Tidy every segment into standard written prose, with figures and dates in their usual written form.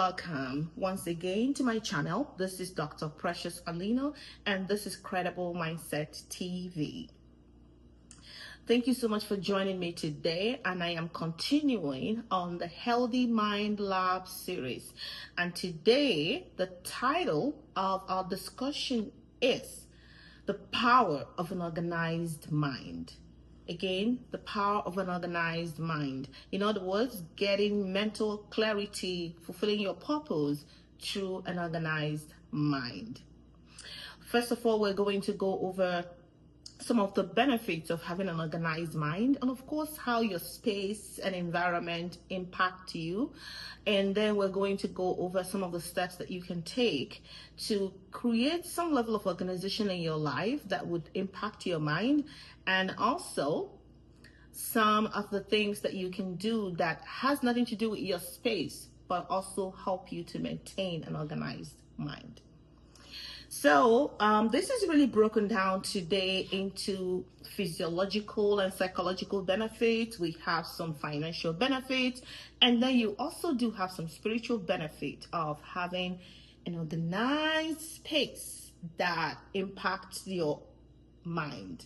welcome once again to my channel. This is Dr. Precious Alino, and this is Credible Mindset TV. Thank you so much for joining me today, and I am continuing on the Healthy Mind Lab series. And today, the title of our discussion is The Power of an Organized Mind. Again, the power of an organized mind. In other words, getting mental clarity, fulfilling your purpose through an organized mind. First of all, we're going to go over some of the benefits of having an organized mind, and of course, how your space and environment impact you. And then we're going to go over some of the steps that you can take to create some level of organization in your life that would impact your mind, and also some of the things that you can do that has nothing to do with your space, but also help you to maintain an organized mind. So this is really broken down today into physiological and psychological benefits. We have some financial benefits, and then you also do have some spiritual benefit of having an organized space that impacts your mind.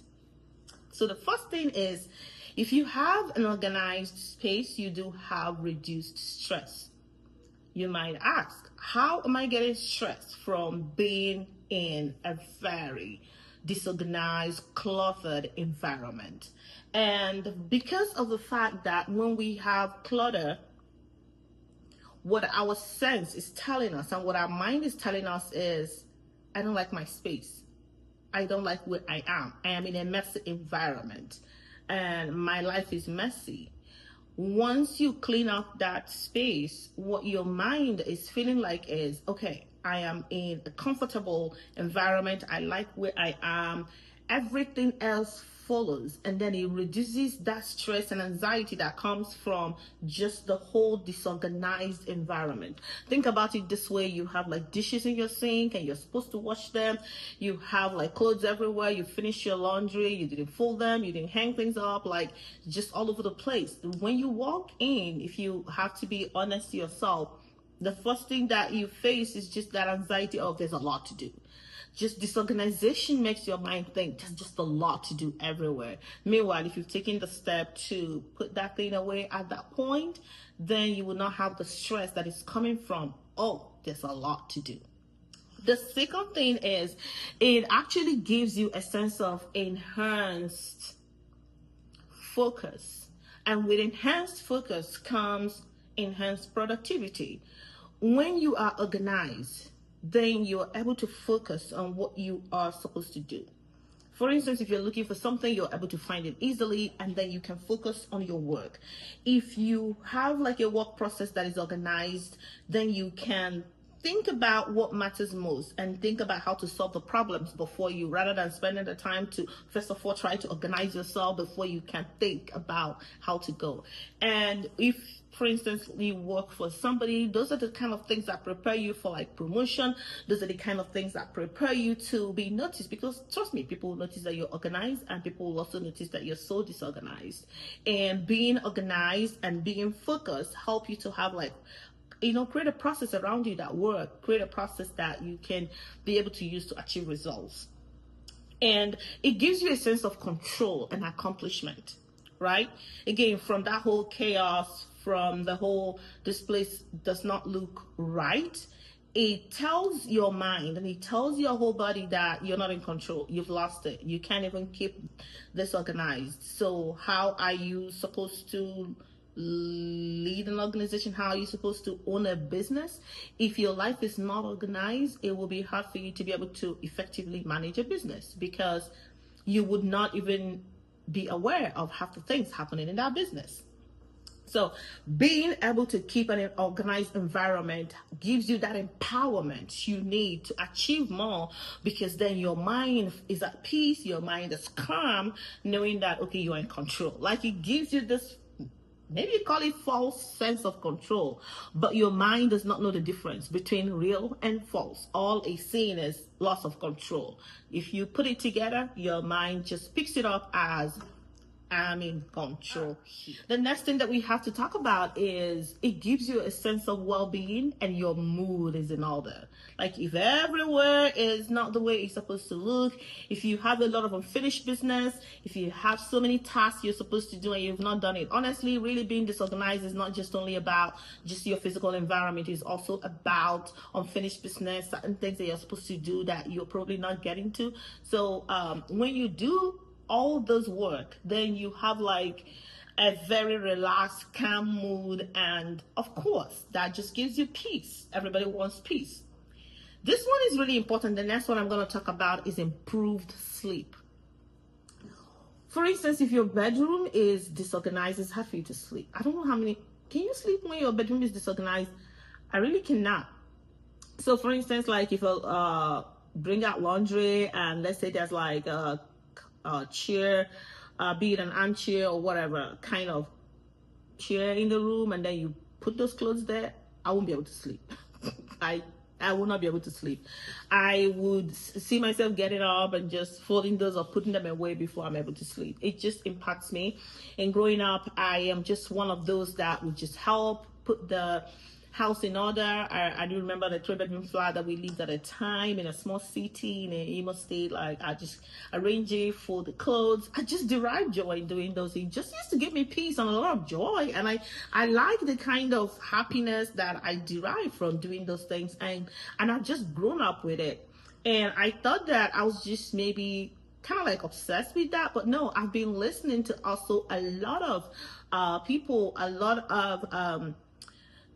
So the first thing is, if you have an organized space, you do have reduced stress. You might ask, how am I getting stress from being in a very disorganized, cluttered environment? And because of the fact that when we have clutter, what our sense is telling us and what our mind is telling us is, I don't like my space. I don't like where I am. I am in a messy environment and my life is messy. Once you clean up that space, what your mind is feeling like is, okay, I am in a comfortable environment. I like where I am. Everything else follows, and then it reduces that stress and anxiety that comes from just the whole disorganized environment. Think about it this way: you have like dishes in your sink and you're supposed to wash them. You have like clothes everywhere. You finish your laundry, you didn't fold them, you didn't hang things up, like just all over the place. When you walk in, if you have to be honest to yourself, the first thing that you face is just that anxiety of there's a lot to do. Just disorganization makes your mind think there's just a lot to do everywhere. Meanwhile, if you've taken the step to put that thing away at that point, then you will not have the stress that is coming from, oh, there's a lot to do. The second thing is, it actually gives you a sense of enhanced focus. And with enhanced focus comes enhanced productivity. When you are organized, then you're able to focus on what you are supposed to do. For instance, if you're looking for something, you're able to find it easily, and then you can focus on your work. If you have like a work process that is organized, then you can think about what matters most and think about how to solve the problems before you, rather than spending the time to first of all try to organize yourself before you can think about how to go. And if, for instance, you work for somebody, those are the kind of things that prepare you for like promotion. Those are the kind of things that prepare you to be noticed, because trust me, people will notice that you're organized, and people will also notice that you're so disorganized. And being organized and being focused help you to have like, create a process around you that work, create a process that you can be able to use to achieve results. And it gives you a sense of control and accomplishment, right? Again, from that whole chaos, from the whole, this place does not look right, it tells your mind and it tells your whole body that you're not in control. You've lost it. You can't even keep this organized. So how are you supposed to lead an organization? How are you supposed to own a business? If your life is not organized, it will be hard for you to be able to effectively manage a business, because you would not even be aware of half the things happening in that business. So being able to keep an organized environment gives you that empowerment you need to achieve more, because then your mind is at peace, your mind is calm, knowing that, okay, you're in control. Like, it gives you this, maybe you call it false sense of control, but your mind does not know the difference between real and false. All it's seeing is loss of control. If you put it together, your mind just picks it up as I'm in control. The next thing that we have to talk about is it gives you a sense of well-being and your mood is in order. Like if everywhere is not the way it's supposed to look, if you have a lot of unfinished business, if you have so many tasks you're supposed to do and you've not done it. Honestly, really being disorganized is not just only about just your physical environment. It's also about unfinished business, certain things that you're supposed to do that you're probably not getting to. So when you do all this work, then you have like a very relaxed, calm mood, and of course that just gives you peace. Everybody wants peace. This one is really important. The next one I'm going to talk about is improved sleep. For instance, if your bedroom is disorganized, it's hard for you to sleep. I don't know how many, can you sleep when your bedroom is disorganized? I really cannot. So for instance, like if you bring out laundry and let's say there's like a chair, be it an armchair or whatever kind of chair in the room, and then you put those clothes there, I won't be able to sleep. I will not be able to sleep. I would see myself getting up and just folding those or putting them away before I'm able to sleep. It just impacts me. And growing up, I am just one of those that would just help put the house in order. I do remember the 3-bedroom flat that we lived at a time in a small city in a Imo state. Like I just arrange it for the clothes. I just derive joy in doing those things. Just used to give me peace and a lot of joy. And I like the kind of happiness that I derive from doing those things. And I've just grown up with it. And I thought that I was just maybe kind of like obsessed with that, but no, I've been listening to also a lot of people, a lot of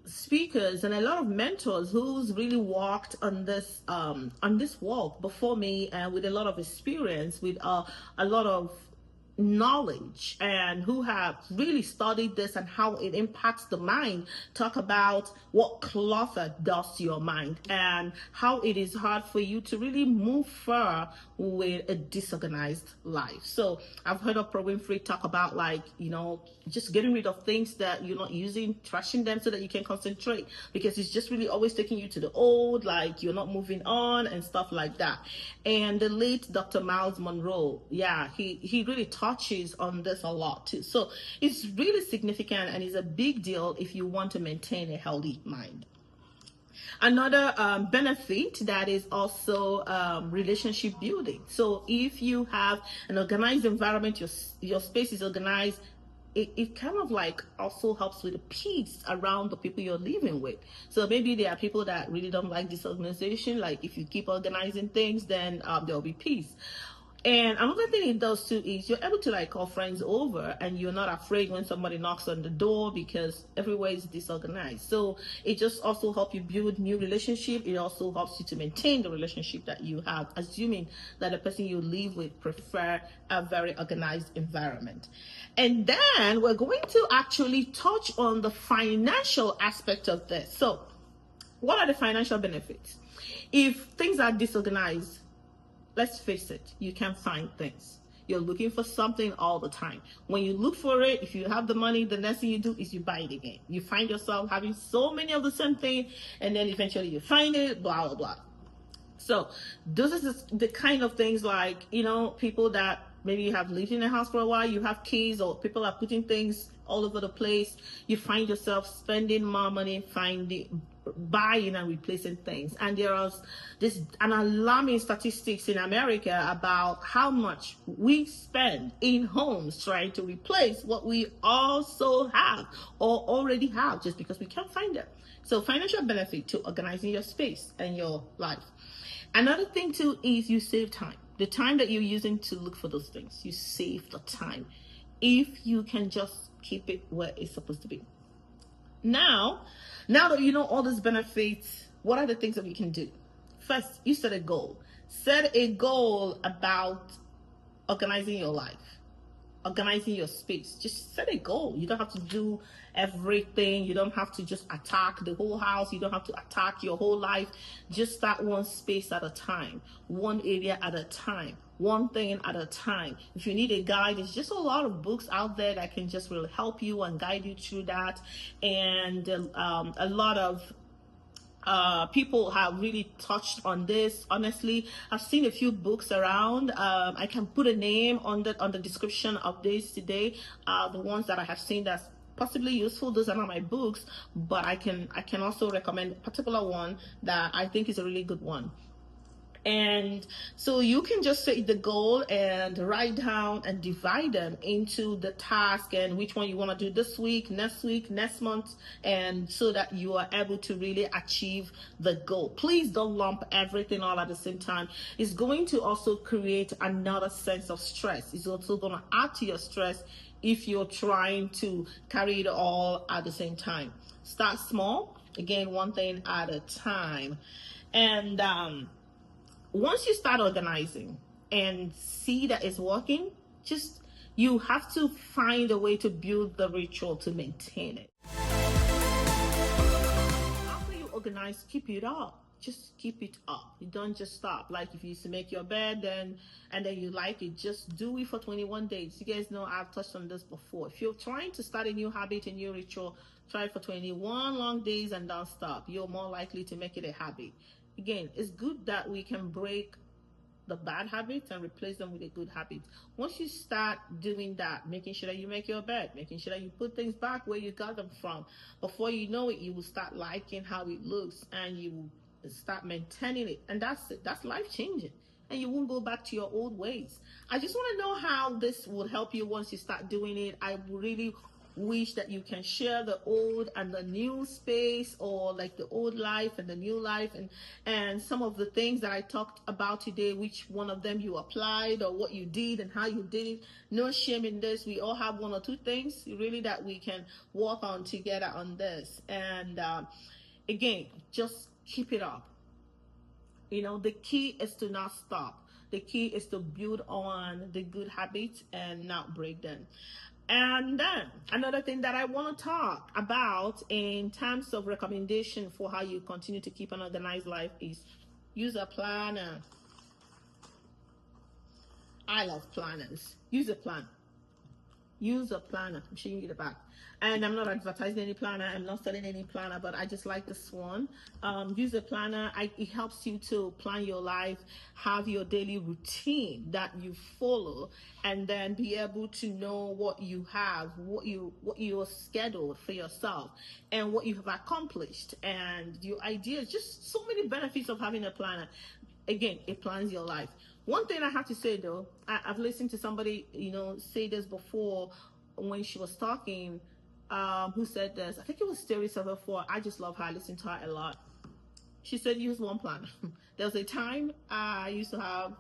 speakers and a lot of mentors who's really walked on this walk before me, and with a lot of experience, with a lot of knowledge, and who have really studied this and how it impacts the mind. Talk about what clutter does to your mind and how it is hard for you to really move far with a disorganized life. So I've heard of Oprah Winfrey talk about, like, you know, just getting rid of things that you're not using, trashing them so that you can concentrate, because it's just really always taking you to the old, like you're not moving on and stuff like that. And the late Dr. Miles Monroe, yeah, he really touches on this a lot too. So it's really significant and it's a big deal if you want to maintain a healthy mind. Another benefit that is also relationship building. So if you have an organized environment, your space is organized, it kind of like also helps with the peace around the people you're living with. So maybe there are people that really don't like disorganization. Like if you keep organizing things, then there'll be peace. And another thing it does too is you're able to like call friends over, and you're not afraid when somebody knocks on the door because everywhere is disorganized. So it just also helps you build new relationship. It also helps you to maintain the relationship that you have, assuming that the person you live with prefer a very organized environment. And then we're going to actually touch on the financial aspect of this. So what are the financial benefits? If things are disorganized, let's face it, you can't find things. You're looking for something all the time. When you look for it, if you have the money, the next thing you do is you buy it again. You find yourself having so many of the same thing, and then eventually you find it, blah, blah, blah. So this is the kind of things like, you know, people that maybe you have lived in a house for a while, you have kids, or people are putting things all over the place. You find yourself spending more money, buying and replacing things. And there is an alarming statistics in America about how much we spend in homes trying to replace what we also have or already have, just because we can't find them. So financial benefit to organizing your space and your life. Another thing too is you save time. The time that you're using to look for those things, you save the time if you can just keep it where it's supposed to be. Now that you know all these benefits, what are the things that we can do? First, you set a goal. Set a goal about organizing your life, organizing your space. Just set a goal. You don't have to do everything. You don't have to just attack the whole house. You don't have to attack your whole life. Just start one space at a time, one area at a time, one thing at a time. If you need a guide, there's just a lot of books out there that can just really help you and guide you through that. And a lot of People have really touched on this. Honestly, I've seen a few books around. I can put a name on the description of this today. The ones that I have seen that's possibly useful. Those are not my books, but I can also recommend a particular one that I think is a really good one. And so you can just set the goal and write down and divide them into the task and which one you want to do this week, next month, and so that you are able to really achieve the goal. Please don't lump everything all at the same time. It's going to also create another sense of stress. It's also going to add to your stress if you're trying to carry it all at the same time. Start small. Again, one thing at a time. And once you start organizing and see that it's working, you have to find a way to build the ritual to maintain it. After you organize, keep it up. Just keep it up. You don't just stop. Like if you used to make your bed and then you like it, just do it for 21 days. You guys know I've touched on this before. If you're trying to start a new habit, a new ritual, try it for 21 long days and don't stop. You're more likely to make it a habit. Again, it's good that we can break the bad habits and replace them with a good habit. Once you start doing that, making sure that you make your bed, making sure that you put things back where you got them from, before you know it, you will start liking how it looks and you will start maintaining it. And that's it. That's life changing. And you won't go back to your old ways. I just want to know how this will help you once you start doing it. I really wish that you can share the old and the new space, or like the old life and the new life, and some of the things that I talked about today, which one of them you applied or what you did and how you did it. No shame in this. We all have one or two things really that we can work on together on this. And again, just keep it up. You know, the key is to not stop. The key is to build on the good habits and not break them. And then another thing that I want to talk about in terms of recommendation for how you continue to keep an organized life is use a planner. I love planners. Use a plan. Use a planner. I'm showing you the back. And I'm not advertising any planner. I'm not selling any planner, but I just like this one. Use a planner. It helps you to plan your life, have your daily routine that you follow, and then be able to know what you have, what you're scheduled for yourself, and what you have accomplished, and your ideas. Just so many benefits of having a planner. Again, it plans your life. One thing I have to say though, I've listened to somebody, say this before when she was talking, who said this. I think it was Terri Savelle Foy. I just love her. I listen to her a lot. She said use one planner. There was a time I used to have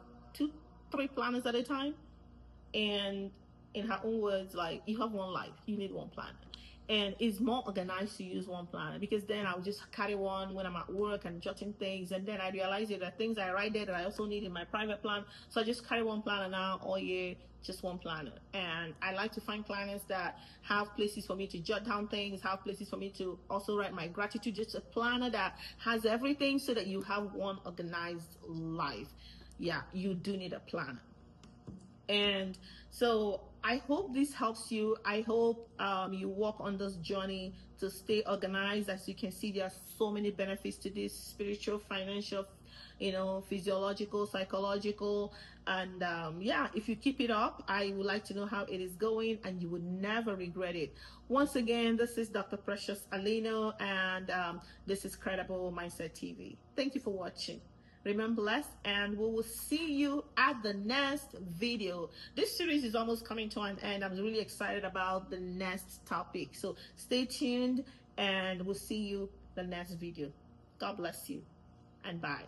2-3 planners at a time. And in her own words, like, you have one life, you need one planner. And it's more organized to use one planner, because then I'll just carry one when I'm at work and jotting things, and then I realize there are things I write there that I also need in my private plan. So I just carry one planner now all year, just one planner. And I like to find planners that have places for me to jot down things, have places for me to also write my gratitude. Just a planner that has everything so that you have one organized life. Yeah, you do need a planner. And so I hope this helps you. I hope you walk on this journey to stay organized. As you can see, there are so many benefits to this: spiritual, financial, physiological, psychological. And yeah, if you keep it up, I would like to know how it is going, and you would never regret it. Once again, this is Dr. Precious Alino, and this is Credible Mindset TV. Thank you for watching. Remain blessed, and we will see you at the next video. This series is almost coming to an end. I'm really excited about the next topic. So stay tuned, and we'll see you the next video. God bless you, and bye.